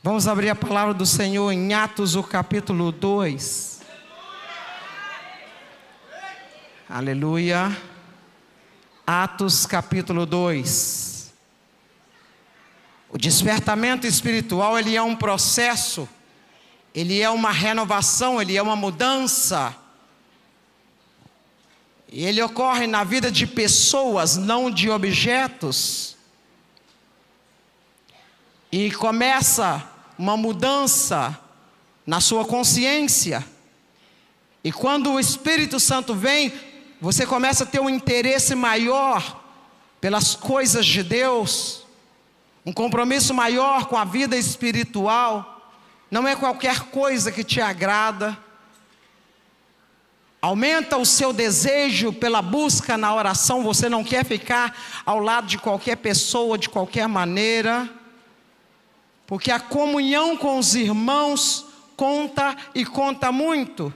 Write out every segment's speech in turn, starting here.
Vamos abrir a palavra do Senhor em Atos, o capítulo 2. Aleluia. Atos, capítulo 2. O despertamento espiritual, ele é um processo, ele é uma renovação, ele é uma mudança. Ele ocorre na vida de pessoas, não de objetos. E começa uma mudança na sua consciência. E quando o Espírito Santo vem, você começa a ter um interesse maior pelas coisas de Deus, um compromisso maior com a vida espiritual. Não é qualquer coisa que te agrada. Aumenta o seu desejo pela busca na oração. Você não quer ficar ao lado de qualquer pessoa, de qualquer maneira. Porque a comunhão com os irmãos conta e conta muito.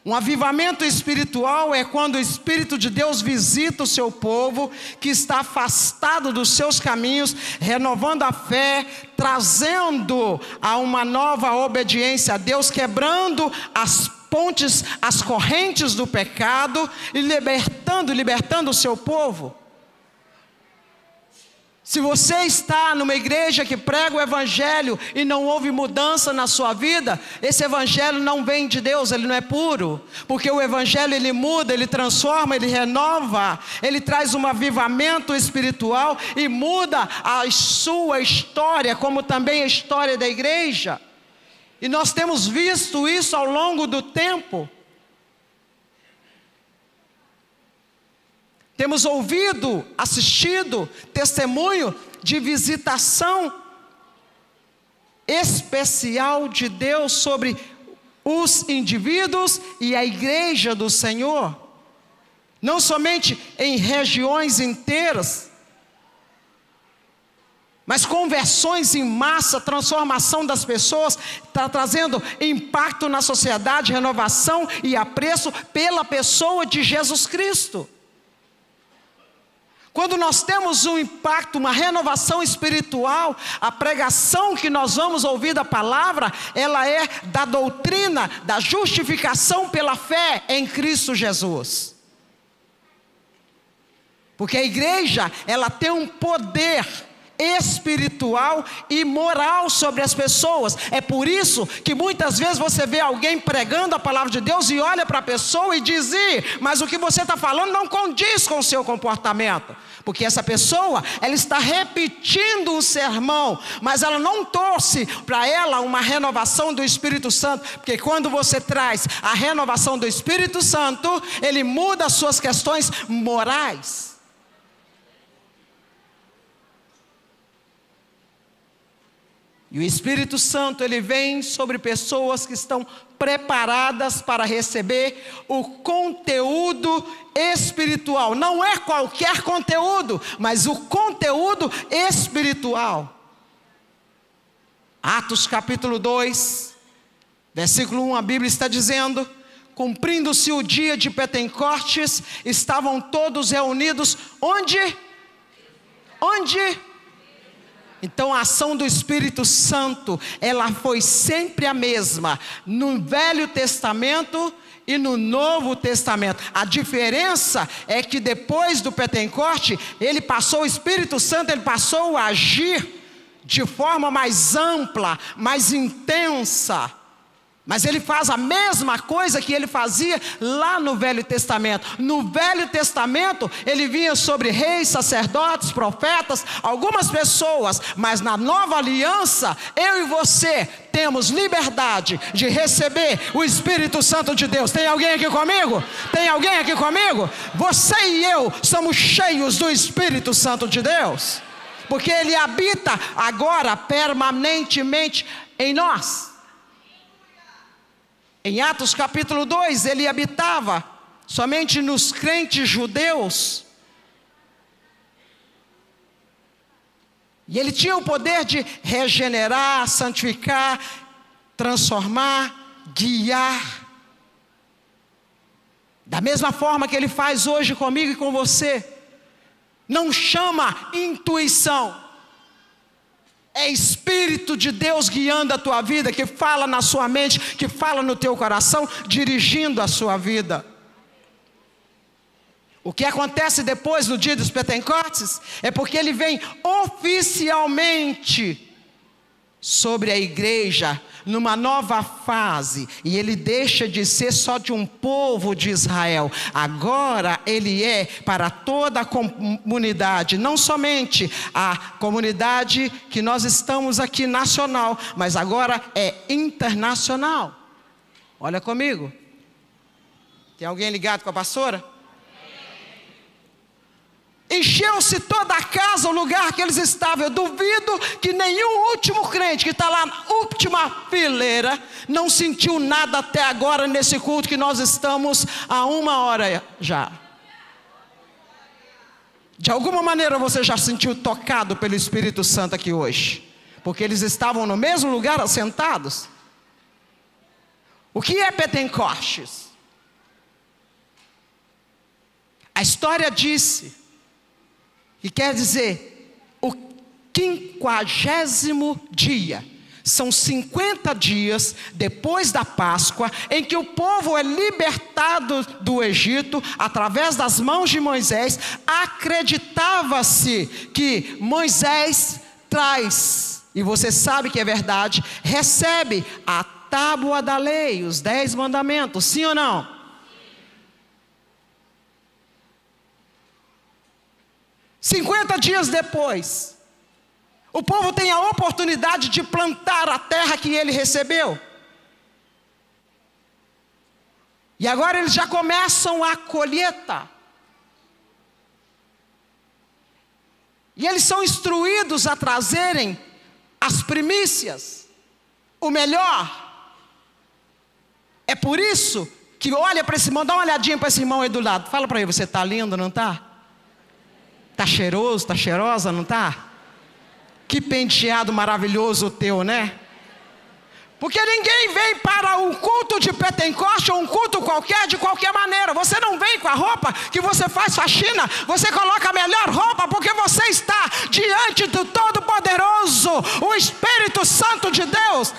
Um avivamento espiritual é quando o Espírito de Deus visita o seu povo que está afastado dos seus caminhos, renovando a fé, trazendo a uma nova obediência a Deus, quebrando as pontes, as correntes do pecado e libertando o seu povo. Se você está numa igreja que prega o evangelho e não houve mudança na sua vida, esse evangelho não vem de Deus, ele não é puro. Porque o evangelho, ele muda, ele transforma, ele renova, ele traz um avivamento espiritual e muda a sua história, como também a história da igreja. E nós temos visto isso ao longo do tempo. Temos ouvido, assistido, testemunho de visitação especial de Deus sobre os indivíduos e a igreja do Senhor. Não somente em regiões inteiras, mas conversões em massa, transformação das pessoas, está trazendo impacto na sociedade, renovação e apreço pela pessoa de Jesus Cristo. Quando nós temos um impacto, uma renovação espiritual, a pregação que nós vamos ouvir da palavra, ela é da doutrina, da justificação pela fé em Cristo Jesus. Porque a igreja, ela tem um poder espiritual e moral sobre as pessoas. É por isso que muitas vezes você vê alguém pregando a palavra de Deus e olha para a pessoa e diz: mas o que você está falando não condiz com o seu comportamento. Porque essa pessoa, ela está repetindo o sermão, mas ela não trouxe para ela uma renovação do Espírito Santo. Porque quando você traz a renovação do Espírito Santo, ele muda as suas questões morais. E o Espírito Santo, ele vem sobre pessoas que estão preparadas para receber o conteúdo espiritual. Não é qualquer conteúdo, mas o conteúdo espiritual. Atos capítulo 2, versículo 1, a Bíblia está dizendo: cumprindo-se o dia de Pentecostes, estavam todos reunidos, onde? Então a ação do Espírito Santo, ela foi sempre a mesma, no Velho Testamento e no Novo Testamento. A diferença é que depois do Pentecoste, o Espírito Santo, ele passou a agir de forma mais ampla, mais intensa. Mas ele faz a mesma coisa que ele fazia lá no Velho Testamento. No Velho Testamento, ele vinha sobre reis, sacerdotes, profetas, algumas pessoas. Mas na Nova Aliança, eu e você temos liberdade de receber o Espírito Santo de Deus. Tem alguém aqui comigo? Tem alguém aqui comigo? Você e eu somos cheios do Espírito Santo de Deus. Porque ele habita agora permanentemente em nós. Em Atos capítulo 2, ele habitava somente nos crentes judeus. E ele tinha o poder de regenerar, santificar, transformar, guiar. Da mesma forma que ele faz hoje comigo e com você. Não chama intuição. É Espírito de Deus guiando a tua vida, que fala na sua mente, que fala no teu coração, dirigindo a sua vida. O que acontece depois no dia dos Pentecostes é porque ele vem oficialmente sobre a igreja numa nova fase, e ele deixa de ser só de um povo de Israel. Agora ele é para toda a comunidade, não somente a comunidade que nós estamos aqui nacional, mas agora é internacional. Olha comigo. Tem alguém ligado com a pastora? Encheu-se toda a casa, o lugar que eles estavam. Eu duvido que nenhum último crente que está lá na última fileira não sentiu nada até agora nesse culto que nós estamos há 1 hora já. De alguma maneira você já sentiu tocado pelo Espírito Santo aqui hoje, porque eles estavam no mesmo lugar assentados. O que é Pentecostes? A história disse que quer dizer o 50º dia. São 50 dias depois da Páscoa, em que o povo é libertado do Egito através das mãos de Moisés. Acreditava-se que Moisés traz, e você sabe que é verdade, recebe a tábua da lei, os 10 mandamentos, sim ou não? 50 dias depois, o povo tem a oportunidade de plantar a terra que ele recebeu. E agora eles já começam a colheita. E eles são instruídos a trazerem as primícias, o melhor. É por isso que olha para esse irmão, dá uma olhadinha para esse irmão aí do lado. Fala para ele, você está lindo, não está? Está cheiroso, está cheirosa, não está? Que penteado maravilhoso o teu, né? Porque ninguém vem para um culto de Pentecoste ou um culto qualquer, de qualquer maneira. Você não vem com a roupa que você faz faxina. Você coloca a melhor roupa porque você está diante do Todo-Poderoso, o Espírito Santo de Deus.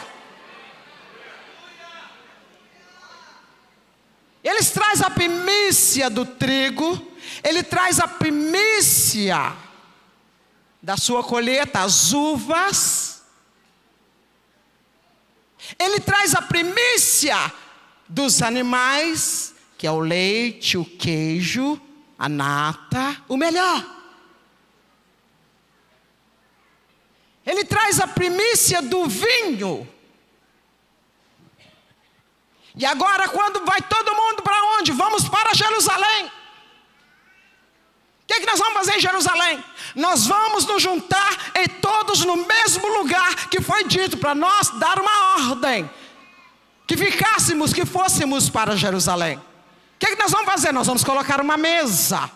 Eles trazem a primícia do trigo. Ele traz a primícia da sua colheita, as uvas. Ele traz a primícia dos animais, que é o leite, o queijo, a nata, o melhor. Ele traz a primícia do vinho. E agora, quando vai todo mundo para onde? Vamos para Jerusalém. O que nós vamos fazer em Jerusalém? Nós vamos nos juntar em todos no mesmo lugar que foi dito para nós dar uma ordem, que ficássemos, que fôssemos para Jerusalém. O que nós vamos fazer? Nós vamos colocar uma mesa.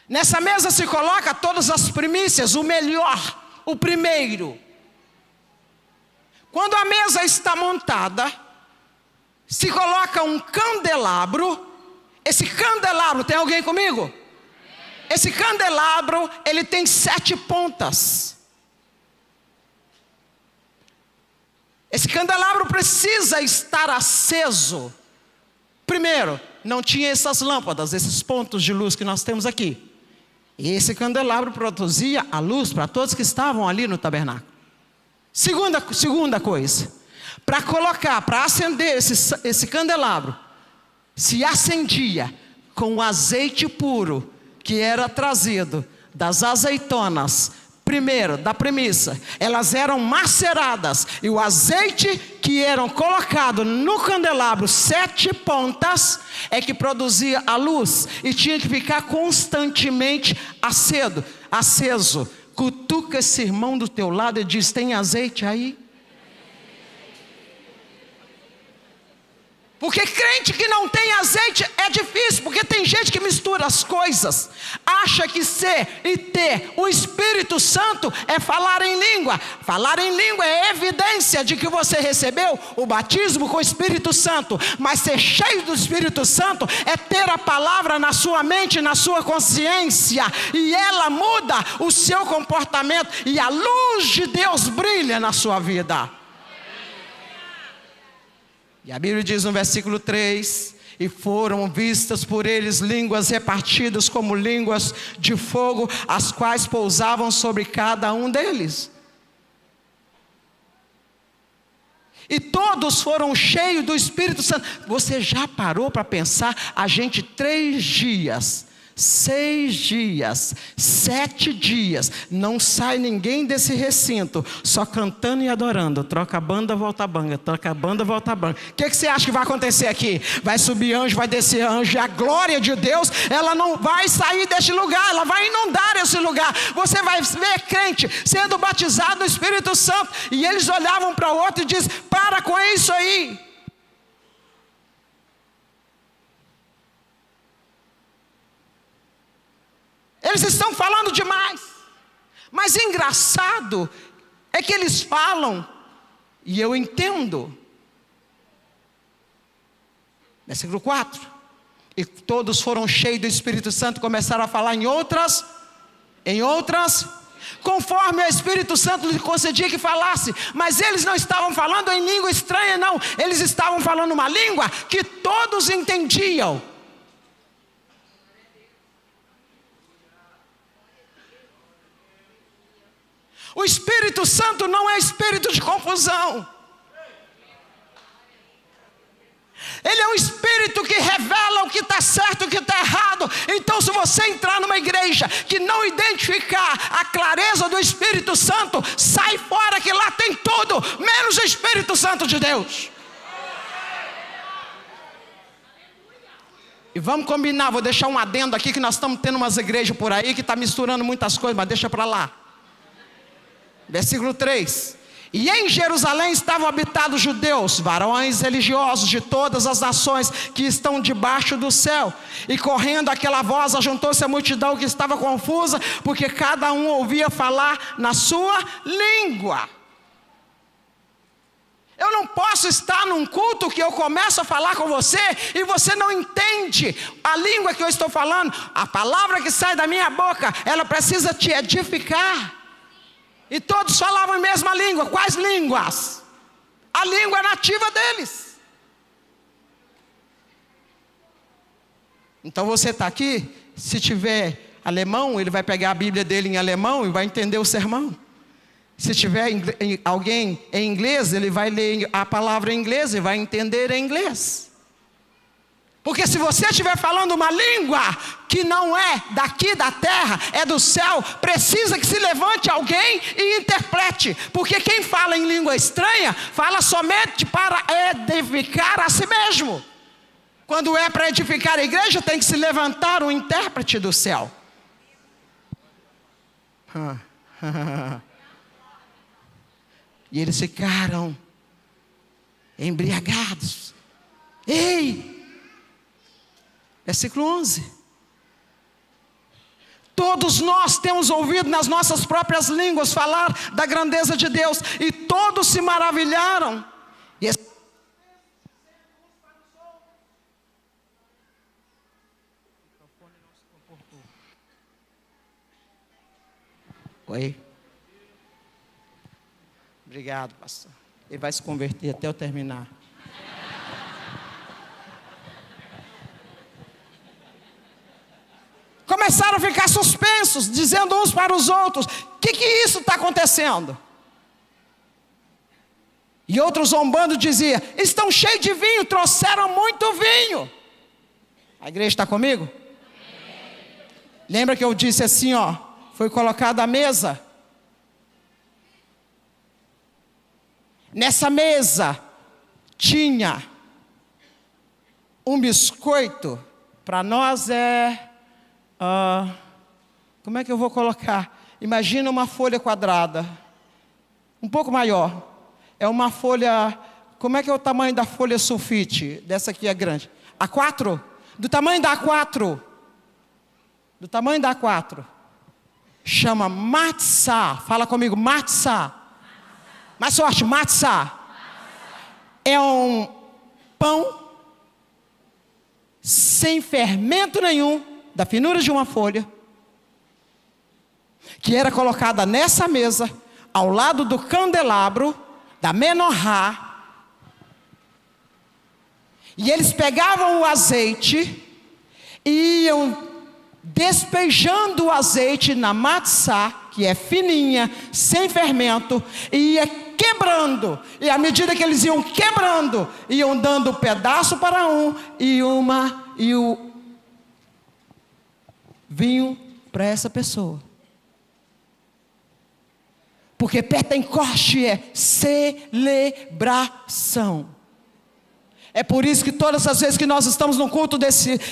Nessa mesa se coloca todas as primícias, o melhor, o primeiro. Quando a mesa está montada, se coloca um candelabro. Esse candelabro, tem alguém comigo? Esse candelabro, ele tem 7 pontas. Esse candelabro precisa estar aceso. Primeiro, não tinha essas lâmpadas, esses pontos de luz que nós temos aqui. E esse candelabro produzia a luz para todos que estavam ali no tabernáculo. Segunda coisa, para colocar, para acender esse candelabro, se acendia com o azeite puro que era trazido das azeitonas, primeiro, da premissa. Elas eram maceradas, e o azeite que eram colocado no candelabro, 7 pontas, é que produzia a luz, e tinha que ficar constantemente aceso. Cutuca esse irmão do teu lado e diz: tem azeite aí? Porque crente que não tem azeite é difícil, porque tem gente que mistura as coisas, acha que ser e ter o Espírito Santo é falar em língua. Falar em língua é evidência de que você recebeu o batismo com o Espírito Santo, mas ser cheio do Espírito Santo é ter a palavra na sua mente, na sua consciência, e ela muda o seu comportamento, e a luz de Deus brilha na sua vida. E a Bíblia diz no versículo 3: e foram vistas por eles línguas repartidas como línguas de fogo, as quais pousavam sobre cada um deles. E todos foram cheios do Espírito Santo. Você já parou para pensar? A gente 3 dias, 6 dias, 7 dias, não sai ninguém desse recinto, só cantando e adorando. Troca a banda, volta a banda, troca a banda, volta a banda. O que você acha que vai acontecer aqui? Vai subir anjo, vai descer anjo, e a glória de Deus, ela não vai sair deste lugar, ela vai inundar esse lugar. Você vai ver crente sendo batizado no Espírito Santo, e eles olhavam para o outro e diziam: para com isso aí. Eles estão falando demais. Mas engraçado é que eles falam, e eu entendo. Versículo 4: e todos foram cheios do Espírito Santo e começaram a falar em outras, conforme o Espírito Santo lhe concedia que falasse. Mas eles não estavam falando em língua estranha, não. Eles estavam falando uma língua que todos entendiam. O Espírito Santo não é espírito de confusão. Ele é um espírito que revela o que está certo e o que está errado. Então, se você entrar numa igreja que não identificar a clareza do Espírito Santo, sai fora, que lá tem tudo, menos o Espírito Santo de Deus. E vamos combinar, vou deixar um adendo aqui, que nós estamos tendo umas igrejas por aí que está misturando muitas coisas, mas deixa para lá. Versículo 3: e em Jerusalém estavam habitados judeus, varões religiosos de todas as nações que estão debaixo do céu. E correndo aquela voz, ajuntou-se a multidão que estava confusa, porque cada um ouvia falar na sua língua. Eu não posso estar num culto que eu começo a falar com você e você não entende a língua que eu estou falando. A palavra que sai da minha boca, ela precisa te edificar. E todos falavam a mesma língua. Quais línguas? A língua nativa deles. Então você está aqui, se tiver alemão, ele vai pegar a Bíblia dele em alemão e vai entender o sermão. Se tiver alguém em inglês, ele vai ler a palavra em inglês e vai entender em inglês. Porque se você estiver falando uma língua que não é daqui da terra, é do céu, precisa que se levante alguém e interprete. Porque quem fala em língua estranha, fala somente para edificar a si mesmo. Quando é para edificar a igreja, tem que se levantar um intérprete do céu. E eles ficaram embriagados. Ei! Versículo 11: todos nós temos ouvido nas nossas próprias línguas falar da grandeza de Deus, e todos se maravilharam. Oi. Obrigado, pastor. Ele vai se converter até eu terminar. Começaram a ficar suspensos, dizendo uns para os outros: o que isso está acontecendo? E outros zombando diziam: estão cheios de vinho, trouxeram muito vinho. A igreja está comigo? Lembra que eu disse assim, ó, foi colocada a mesa. Nessa mesa tinha um biscoito. Para nós como é que eu vou colocar? Imagina uma folha quadrada, um pouco maior. É uma folha Como é que é o tamanho da folha sulfite? Dessa aqui é grande. A4? Do tamanho da A4. Do tamanho da A4. Chama matzá. Fala comigo, matzá. Mais forte, matzá. É um pão sem fermento nenhum, da finura de uma folha, que era colocada nessa mesa, ao lado do candelabro, da menorá. E eles pegavam o azeite e iam despejando o azeite na matzá, que é fininha, sem fermento, e ia quebrando. E à medida que eles iam quebrando, iam dando pedaço para um e o vinho para essa pessoa. Porque Pentecoste é celebração. É por isso que todas as vezes que nós estamos num culto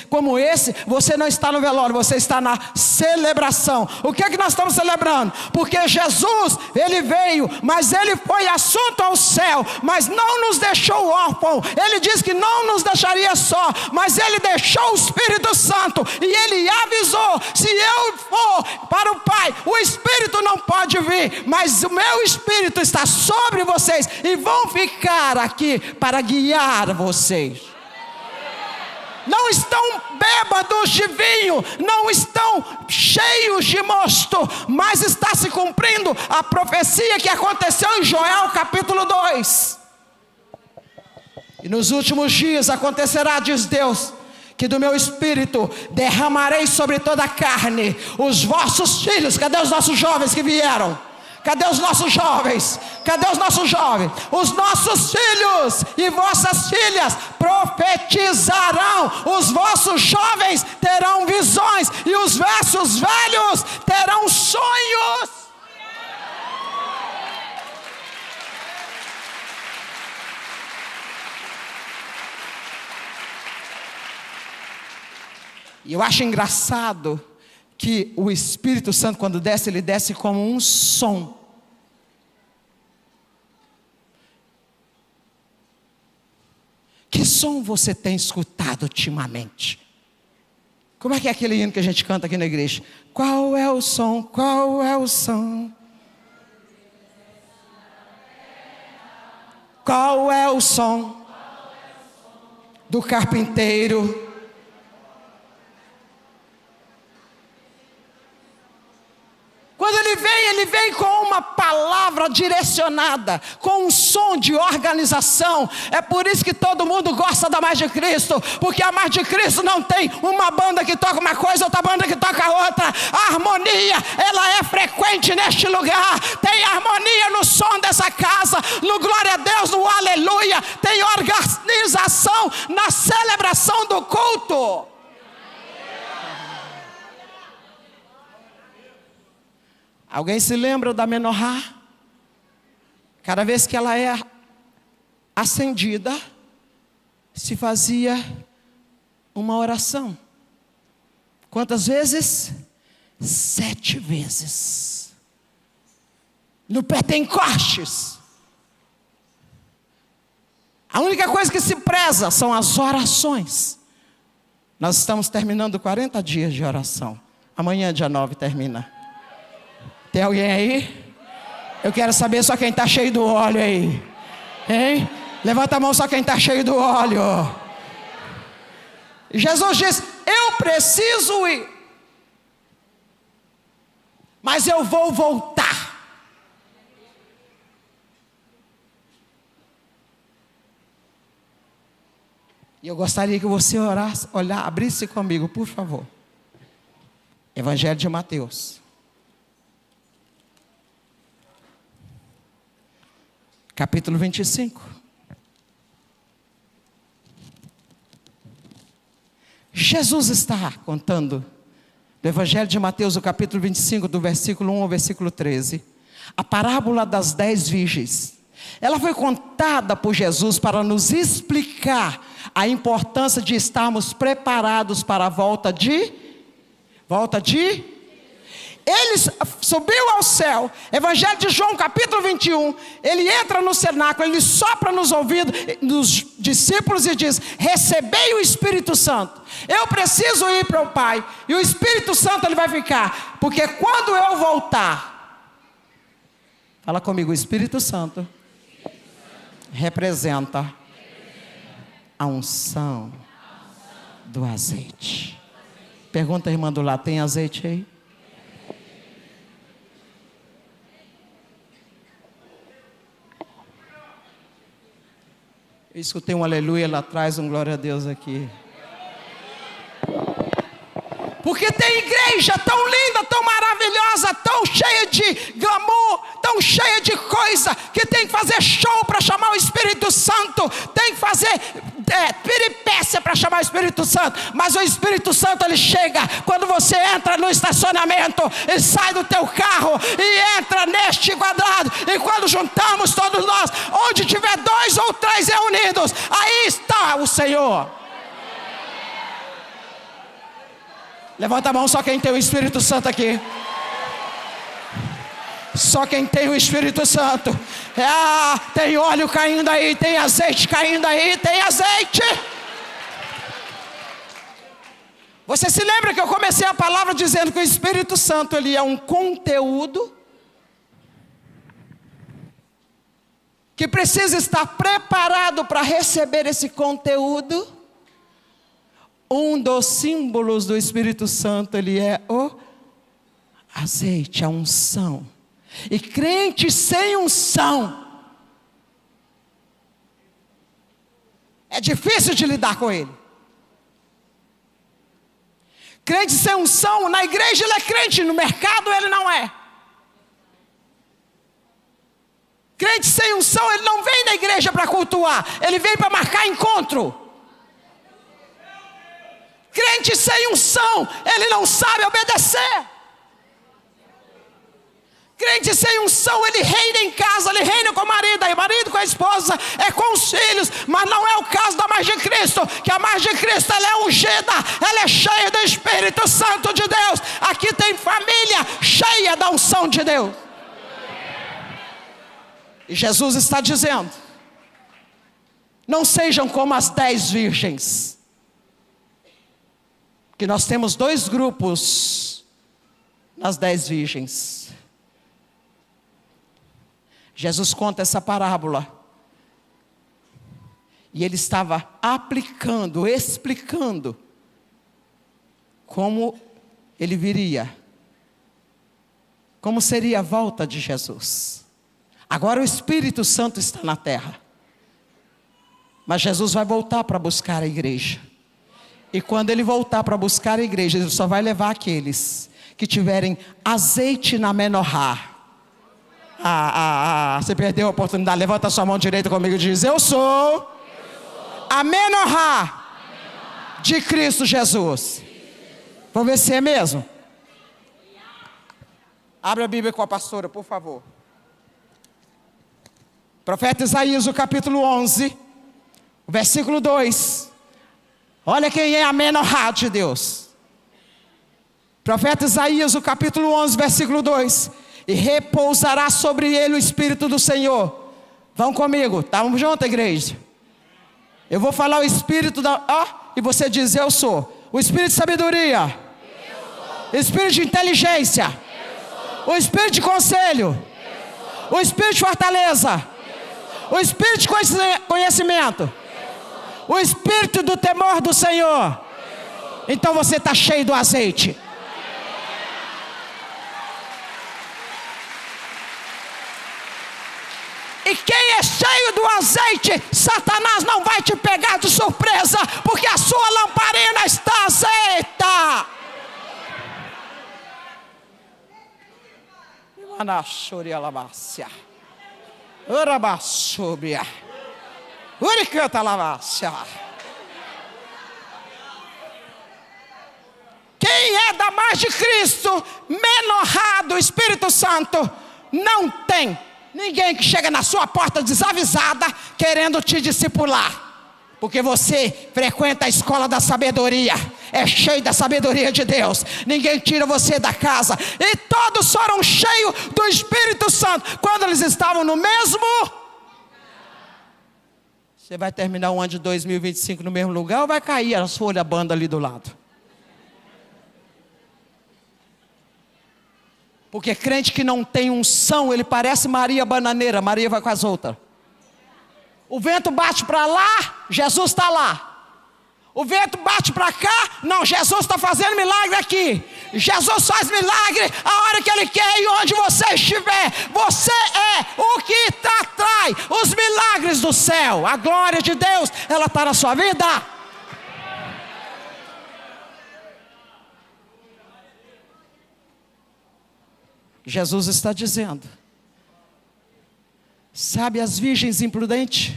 como esse, você não está no velório, você está na celebração. O que é que nós estamos celebrando? Porque Jesus, Ele veio, mas Ele foi assunto ao céu, mas não nos deixou órfão. Ele disse que não nos deixaria só, mas Ele deixou o Espírito Santo, e Ele avisou: se eu for para o Pai, o Espírito não pode vir, mas o meu Espírito está sobre vocês, e vão ficar aqui para guiar vocês. Não estão bêbados de vinho, não estão cheios de mosto, mas está se cumprindo a profecia que aconteceu em Joel capítulo 2. E nos últimos dias acontecerá, diz Deus, que do meu Espírito derramarei sobre toda a carne. Os vossos filhos, cadê os nossos jovens que vieram? Cadê os nossos jovens? Cadê os nossos jovens? Os nossos filhos e vossas filhas profetizarão. Os vossos jovens terão visões, e os vossos velhos terão sonhos. E eu acho engraçado que o Espírito Santo, quando desce, ele desce como um som. Que som você tem escutado ultimamente? Como é que é aquele hino que a gente canta aqui na igreja? Qual é o som? Qual é o som? Qual é o som do carpinteiro? Quando ele vem com uma palavra direcionada, com um som de organização. É por isso que todo mundo gosta da Mais de Cristo, porque a Mais de Cristo não tem uma banda que toca uma coisa, outra banda que toca outra. A harmonia, ela é frequente neste lugar. Tem harmonia no som dessa casa, no glória a Deus, no aleluia. Tem organização na celebração do culto. Alguém se lembra da menorá? Cada vez que ela é acendida, se fazia uma oração. Quantas vezes? 7 vezes. No Pentecostes. A única coisa que se preza são as orações. Nós estamos terminando 40 dias de oração. Amanhã, dia 9, termina. Tem alguém aí? Eu quero saber só quem está cheio do óleo aí. Hein? Levanta a mão só quem está cheio do óleo. Jesus disse: eu preciso ir, mas eu vou voltar. E eu gostaria que você orasse, abrisse comigo, por favor. Evangelho de Mateus. Capítulo 25. Jesus está contando do Evangelho de Mateus, o capítulo 25, do versículo 1 ao versículo 13, a parábola das 10 virgens. Ela foi contada por Jesus para nos explicar a importância de estarmos preparados para a volta de Ele subiu ao céu. Evangelho de João, capítulo 21. Ele entra no cenáculo, ele sopra nos ouvidos dos discípulos e diz: recebei o Espírito Santo. Eu preciso ir para o Pai, e o Espírito Santo ele vai ficar, porque quando eu voltar, fala comigo, o Espírito Santo representa a unção do azeite. Pergunta a irmã do lado: tem azeite aí? Eu escutei um aleluia lá atrás, um glória a Deus aqui. Porque tem igreja tão linda, tão maravilhosa, tão cheia de glamour, tão cheia de coisa, que tem que fazer show para chamar o Espírito Santo, tem que fazer peripécia para chamar o Espírito Santo. Mas o Espírito Santo ele chega quando você entra no estacionamento e sai do teu carro e entra neste quadrado. E quando juntamos todos nós, onde tiver 2 ou 3 reunidos, aí está o Senhor. Levanta a mão só quem tem o Espírito Santo aqui. Só quem tem o Espírito Santo. Tem óleo caindo aí, tem azeite caindo aí, tem azeite. Você se lembra que eu comecei a palavra dizendo que o Espírito Santo ele é um conteúdo que precisa estar preparado para receber esse conteúdo. Um dos símbolos do Espírito Santo, ele é o azeite, a unção. E crente sem unção, é difícil de lidar com ele. Crente sem unção, na igreja ele é crente, no mercado ele não é. Crente sem unção, ele não vem na igreja para cultuar, ele vem para marcar encontro. Crente sem unção, ele não sabe obedecer. Crente sem unção, ele reina em casa, ele reina com o marido, aí o marido com a esposa, é com os filhos, mas não é o caso da mais de Cristo, que a mais de Cristo ela é ungida, ela é cheia do Espírito Santo de Deus. Aqui tem família cheia da unção de Deus. E Jesus está dizendo: não sejam como as 10 virgens. Que nós temos 2 grupos nas 10 virgens. Jesus conta essa parábola. E ele estava aplicando, explicando como ele viria. Como seria a volta de Jesus. Agora o Espírito Santo está na terra. Mas Jesus vai voltar para buscar a igreja. E quando ele voltar para buscar a igreja, ele só vai levar aqueles que tiverem azeite na menorá. Você perdeu a oportunidade. Levanta a sua mão direita comigo e diz: eu sou a menorá de Cristo Jesus. Vamos ver se é mesmo. Abre a Bíblia com a pastora, por favor. Profeta Isaías, o capítulo 11, o versículo 2. Olha quem é a menorá de Deus. Profeta Isaías, o capítulo 11, versículo 2. E repousará sobre ele o Espírito do Senhor. Vão comigo, estamos juntos, igreja. Eu vou falar o Espírito e você diz: eu sou. O Espírito de sabedoria. O Espírito de inteligência. O Espírito de conselho. O Espírito de fortaleza. O Espírito de conhecimento. O Espírito do temor do Senhor. Então você está cheio do azeite. E quem é cheio do azeite, Satanás não vai te pegar de surpresa, porque a sua lamparina está azeita. Quem é da mais de Cristo, menorá do Espírito Santo, não tem ninguém que chega na sua porta desavisada, querendo te discipular. Porque você frequenta a escola da sabedoria, é cheio da sabedoria de Deus. Ninguém tira você da casa. E todos foram cheios do Espírito Santo. Quando eles estavam no mesmo... Você vai terminar o ano de 2025 no mesmo lugar ou vai cair as folhas banda ali do lado? Porque crente que não tem unção, ele parece Maria bananeira. Maria vai com as outras. O vento bate para lá, Jesus está lá. O vento bate para cá, não, Jesus está fazendo milagre aqui. Jesus faz milagre a hora que Ele quer e onde você estiver. Você é o que atrai os milagres do céu. A glória de Deus, ela está na sua vida. Jesus está dizendo, sabe as virgens imprudentes?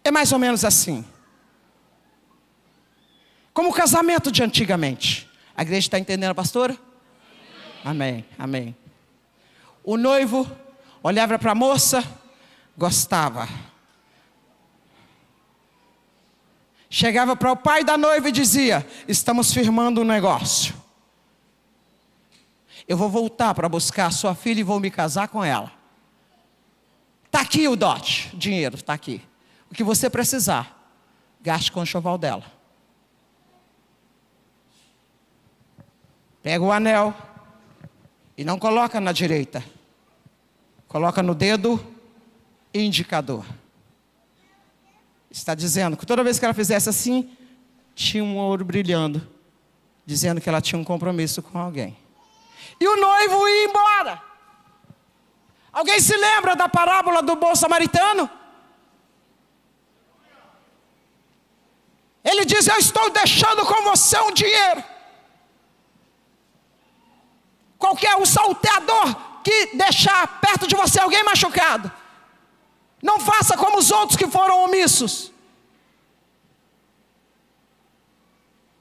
É mais ou menos assim. Como o casamento de antigamente. A igreja está entendendo, pastora? Amém, amém. O noivo olhava para a moça, gostava. Chegava para o pai da noiva e dizia, estamos firmando um negócio. Eu vou voltar para buscar a sua filha e vou me casar com ela. Está aqui o dote, dinheiro, está aqui. O que você precisar, gaste com o enxoval dela. Pega o anel e não coloca na direita. Coloca no dedo indicador. Está dizendo que toda vez que ela fizesse assim, tinha um ouro brilhando, dizendo que ela tinha um compromisso com alguém. E o noivo ia embora. Alguém se lembra da parábola do bom samaritano? Ele diz, eu estou deixando com você um dinheiro. Qualquer um salteador que deixar perto de você alguém machucado, não faça como os outros que foram omissos.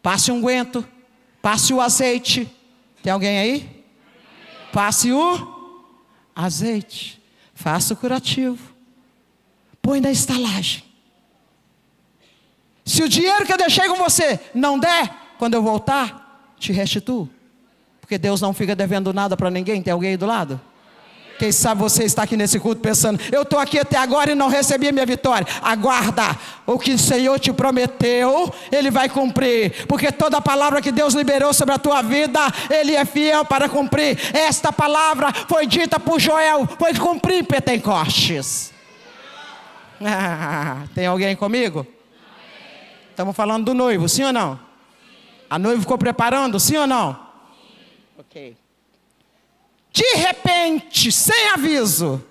Passe um unguento, passe o azeite. Tem alguém aí? Passe o azeite, faça o curativo, põe na estalagem. Se o dinheiro que eu deixei com você não der, quando eu voltar, te restituo. Porque Deus não fica devendo nada para ninguém. Tem alguém aí do lado? Quem sabe você está aqui nesse culto pensando, eu estou aqui até agora e não recebi a minha vitória. Aguarda, o que o Senhor te prometeu, Ele vai cumprir. Porque toda palavra que Deus liberou sobre a tua vida, Ele é fiel para cumprir. Esta palavra foi dita por Joel, foi cumprir em Pentecostes. Tem alguém comigo? Estamos falando do noivo, sim ou não? A noiva ficou preparando, sim ou não? Ok. De repente, sem aviso,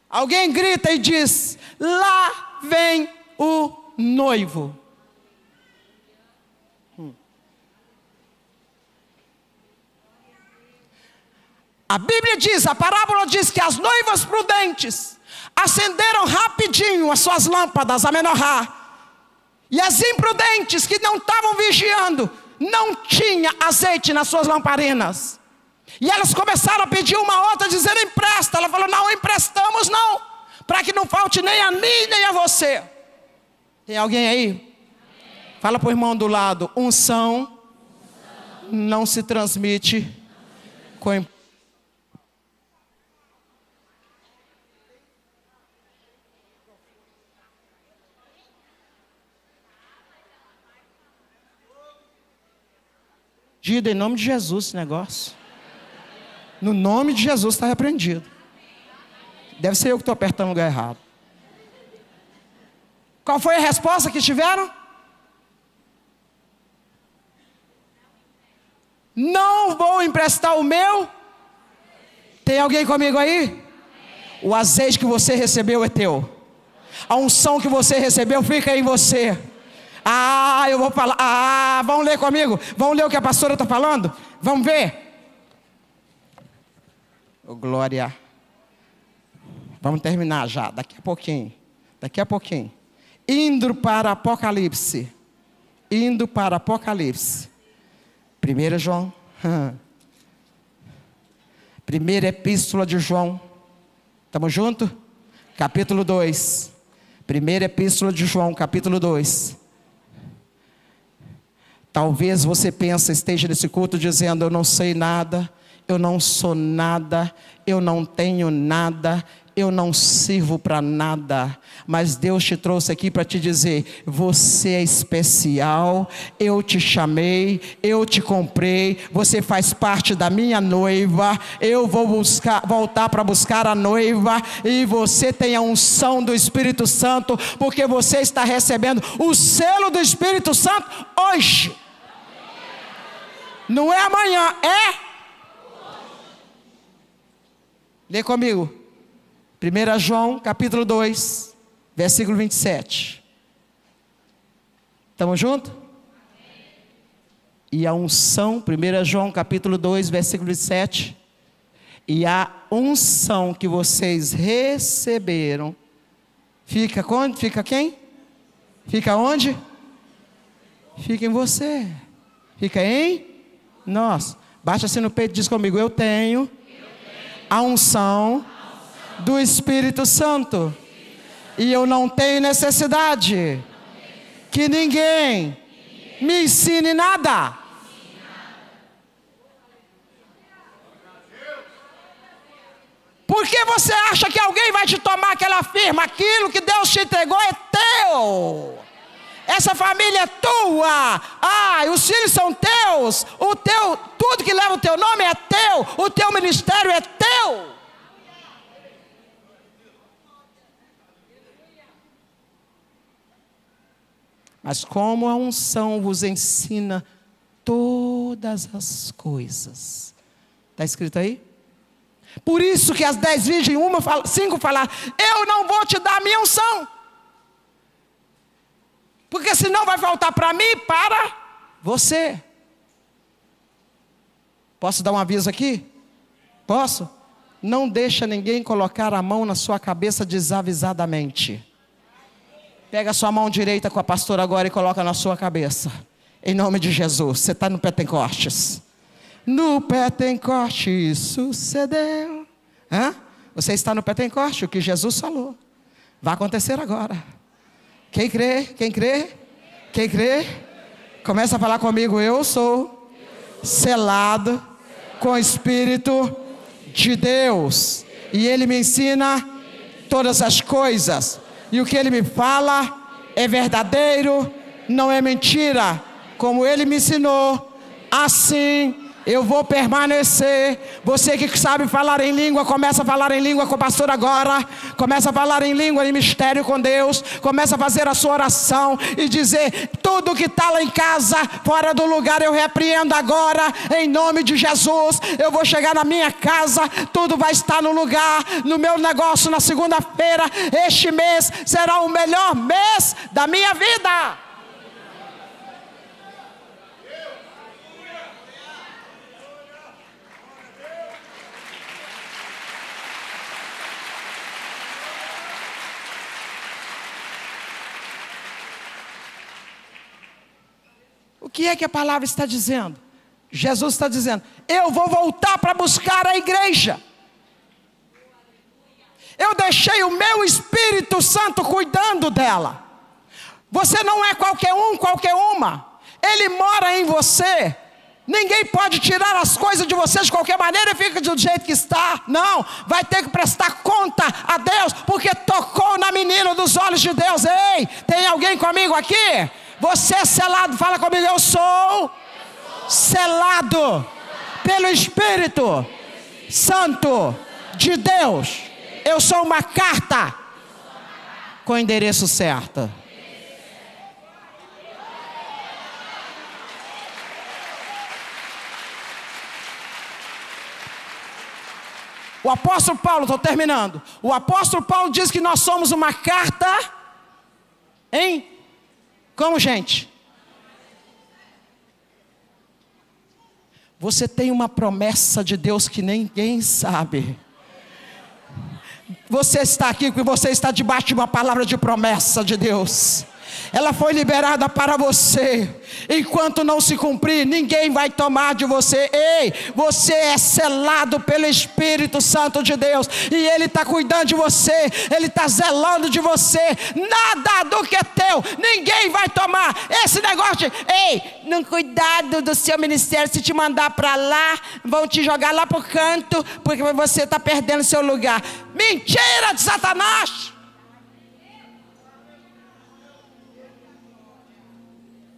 alguém grita e diz, lá vem o noivo. A Bíblia diz, a parábola diz que as noivas prudentes acenderam rapidinho as suas lâmpadas, a menorá. E as imprudentes que não estavam vigiando, não tinha azeite nas suas lamparinas. E elas começaram a pedir uma outra, dizendo, empresta. Ela falou, não emprestamos não, para que não falte nem a mim, nem a você. Tem alguém aí? Fala para o irmão do lado, unção não se transmite com... Em nome de Jesus esse negócio. No nome de Jesus está repreendido. Deve ser eu que estou apertando o lugar errado. Qual foi a resposta que tiveram? Não vou emprestar o meu. Tem alguém comigo aí? O azeite que você recebeu é teu. A unção que você recebeu fica em você. Eu vou falar. Vamos ler comigo? Vamos ler o que a pastora está falando? Vamos ver? Oh, glória. Vamos terminar já, daqui a pouquinho. Daqui a pouquinho. Indo para Apocalipse. Indo para Apocalipse. 1 João. Primeira epístola de João. Estamos juntos? capítulo 2. Primeira epístola de João, capítulo 2. Talvez você pense, esteja nesse culto dizendo: eu não sei nada, eu não sou nada, eu não tenho nada, eu não sirvo para nada. Mas Deus te trouxe aqui para te dizer: você é especial, eu te chamei, eu te comprei, você faz parte da minha noiva, eu vou voltar para buscar a noiva, e você tem a unção do Espírito Santo, porque você está recebendo o selo do Espírito Santo hoje. Não é amanhã, é. Lê comigo. 1 João, capítulo 2, versículo 27. Estamos juntos? E a unção, 1 João, capítulo 2, versículo 27. E a unção que vocês receberam, fica onde? Fica quem? Fica onde? Fica em você. Fica em nós. Baixa assim no peito e diz comigo: eu tenho a unção do Espírito Santo, e eu não tenho necessidade que ninguém me ensine nada. Por que você acha que alguém vai te tomar aquela firma? Aquilo que Deus te entregou é teu. Essa família é tua. Os filhos são teus. Tudo que leva o teu nome é teu. O teu ministério é teu. Mas como a unção vos ensina todas as coisas. Está escrito aí? Por isso que as 10 virgens, 5 falaram: eu não vou te dar a minha unção, porque senão vai faltar para mim e para você. Posso dar um aviso aqui? Posso? Não deixa ninguém colocar a mão na sua cabeça desavisadamente. Pega a sua mão direita com a pastora agora e coloca na sua cabeça. Em nome de Jesus. Você está no Pentecostes. No Pentecostes sucedeu. Você está no Pentecostes, o que Jesus falou vai acontecer agora. Quem crê? Quem crê? Quem crê? Começa a falar comigo: eu sou selado com o Espírito de Deus, e Ele me ensina todas as coisas, e o que Ele me fala é verdadeiro, não é mentira. Como Ele me ensinou, assim eu vou permanecer. Você que sabe falar em língua, começa a falar em língua com o pastor agora. Começa a falar em língua, em mistério com Deus. Começa a fazer a sua oração e dizer: tudo que está lá em casa, fora do lugar, eu repreendo agora, em nome de Jesus. Eu vou chegar na minha casa, tudo vai estar no lugar. No meu negócio, na segunda-feira, este mês será o melhor mês da minha vida. O que é que a palavra está dizendo? Jesus está dizendo: eu vou voltar para buscar a igreja. Eu deixei o meu Espírito Santo cuidando dela. Você não é qualquer um, qualquer uma. Ele mora em você. Ninguém pode tirar as coisas de você de qualquer maneira e fica do jeito que está. Não, vai ter que prestar conta a Deus, porque tocou na menina dos olhos de Deus. Ei, tem alguém comigo aqui? Você é selado, fala comigo: eu sou selado pelo Espírito Santo de Deus. Eu sou uma carta com o endereço certo. O apóstolo Paulo, estou terminando. O apóstolo Paulo diz que nós somos uma carta como, gente? Você tem uma promessa de Deus que ninguém sabe. Você está aqui porque você está debaixo de uma palavra de promessa de Deus. ela foi liberada para você. Enquanto não se cumprir, ninguém vai tomar de você. Ei, você é selado pelo Espírito Santo de Deus, e Ele está cuidando de você, Ele está zelando de você. Nada do que é teu, ninguém vai tomar. Esse negócio de, ei, não cuidado do seu ministério, se te mandar para lá, vão te jogar lá para o canto, porque você está perdendo seu lugar. Mentira de Satanás.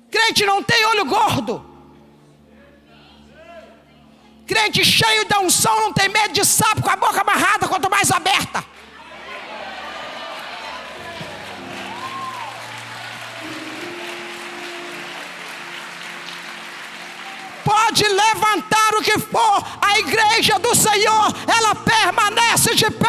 Crente não tem olho gordo. Crente cheio da unção não tem medo de sapo com a boca amarrada, quanto mais aberta. Pode levantar o que for, a igreja do Senhor, ela permanece de pé.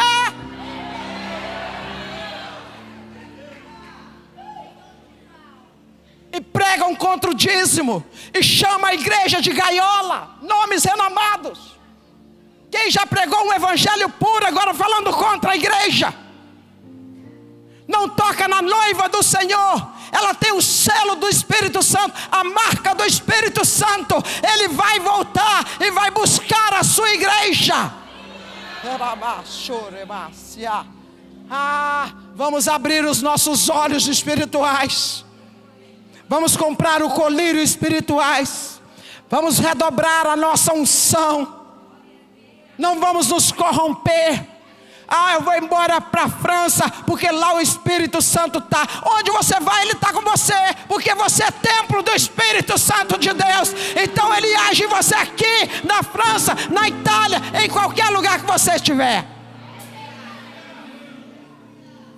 E pregam contra o dízimo, e chama a igreja de gaiola, nomes renomados. Quem já pregou um evangelho puro, agora falando contra a igreja? Não toca na noiva do Senhor, ela tem o selo do Espírito Santo, a marca do Espírito Santo. Ele vai voltar e vai buscar a sua igreja. Vamos abrir os nossos olhos espirituais. Vamos comprar o colírio espirituais. Vamos redobrar a nossa unção. Não vamos nos corromper. Eu vou embora para a França, porque lá o Espírito Santo está. Onde você vai, Ele está com você, porque você é templo do Espírito Santo de Deus. Então Ele age em você aqui, na França, na Itália, em qualquer lugar que você estiver.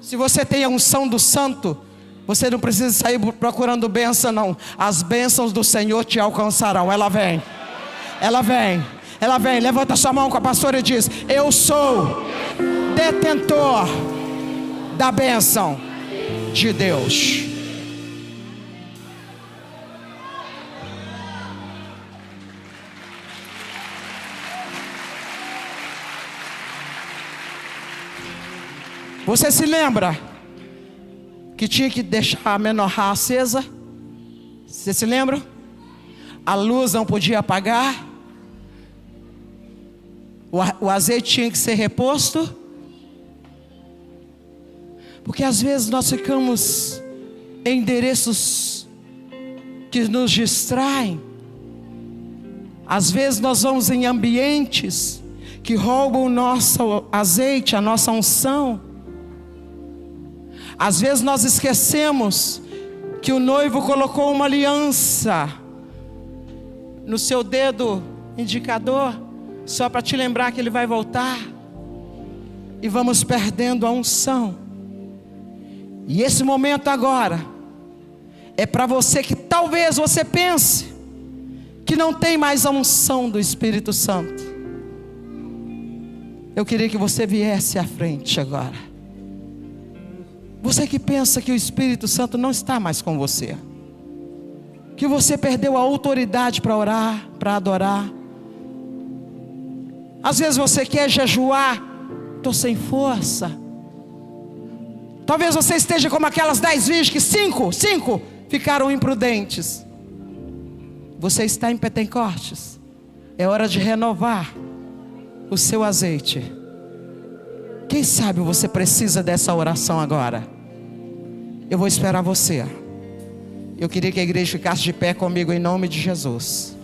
Se você tem a unção do Santo, você não precisa sair procurando bênção, não. As bênçãos do Senhor te alcançarão. Ela vem, ela vem, ela vem. Levanta sua mão com a pastora e diz: eu sou detentor da bênção de Deus. Você se lembra que tinha que deixar a menorá acesa? Você se lembra? A luz não podia apagar. O azeite tinha que ser reposto. Porque às vezes nós ficamos em endereços que nos distraem. Às vezes nós vamos em ambientes que roubam o nosso azeite, a nossa unção. Às vezes nós esquecemos que o noivo colocou uma aliança no seu dedo indicador, só para te lembrar que ele vai voltar. E vamos perdendo a unção. E esse momento agora é para você que talvez você pense que não tem mais a unção do Espírito Santo. Eu queria que você viesse à frente agora. Você que pensa que o Espírito Santo não está mais com você, que você perdeu a autoridade para orar, para adorar. Às vezes você quer jejuar, estou sem força. Talvez você esteja como aquelas 10 virgens que 5 ficaram imprudentes. Você está em Pentecostes. É hora de renovar o seu azeite. Quem sabe você precisa dessa oração agora? Eu vou esperar você. Eu queria que a igreja ficasse de pé comigo em nome de Jesus.